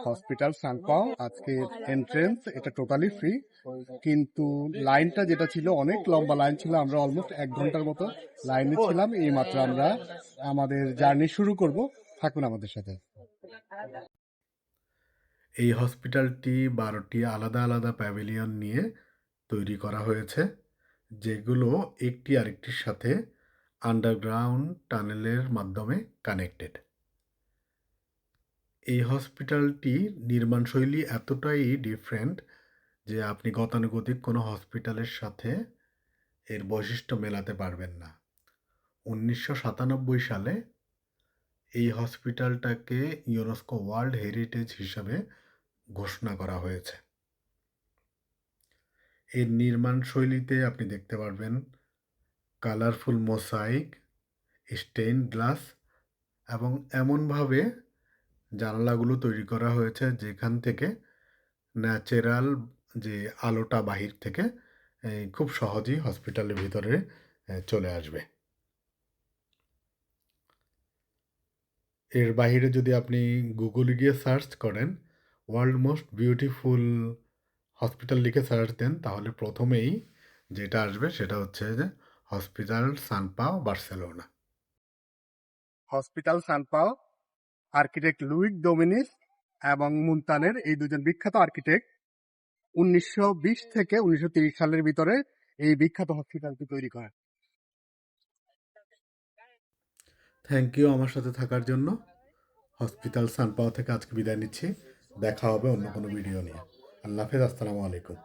Hospital সানপাও আজকে entrance এটা totally free, কিন্তু লাইনটা যেটা ছিল অনেক লম্বা লাইন ছিল। আমরা অলমোস্ট 1 ঘন্টার মতো লাইনে ছিলাম। এই মাত্র আমরা আমাদের জার্নি শুরু করব। থাকুন আমাদের সাথে। এই হসপিটালটি 12টি আলাদা আলাদা প্যাভিলিয়ন নিয়ে তৈরি করা হয়েছে, যেগুলো একটি আরেকটির সাথে আন্ডারগ্রাউন্ড টানেলের মাধ্যমে কানেক্টেড। এই হসপিটালটি নির্মাণশৈলী এতটাই ডিফারেন্ট যে আপনি গতানুগতিক কোনো হসপিটালের সাথে এর বৈশিষ্ট্য মেলাতে পারবেন না। 1997 সালে এই হসপিটালটাকে ইউনেস্কো ওয়ার্ল্ড হেরিটেজ হিসাবে ঘোষণা করা হয়েছে। এর নির্মাণ শৈলীতে আপনি দেখতে পারবেন কালারফুল মোসাইক, স্টেইন গ্লাস এবং এমনভাবে জানালাগুলো তৈরি করা হয়েছে যেখান থেকে ন্যাচারাল যে আলোটা বাহির থেকে খুব সহজেই হসপিটালের ভিতরে চলে আসবে। এর বাহিরে যদি আপনি গুগলে গিয়ে সার্চ করেন ওয়ার্ল্ড মোস্ট বিউটিফুল হসপিটাল লিখে সার্চ দেন, তাহলে প্রথমেই যেটা আসবে সেটা হচ্ছে যে hospital Sant Pau Barcelona. Hospital Sant Pau architect Lluis Domenech এবং মুনতানের, এই দুজন বিখ্যাত আর্কিটেক্ট 1920 থেকে 1930 সালের ভিতরে এই বিখ্যাত হসপিটালটি তৈরি করে। থ্যাংক ইউ আমার সাথে থাকার জন্য। হসপিটাল সানপাও থেকে আজকে বিদায় নিচ্ছি। দেখা হবে অন্য কোনো ভিডিও নিয়ে। আল্লাহ হাফেজ। আসসালামু আলাইকুম।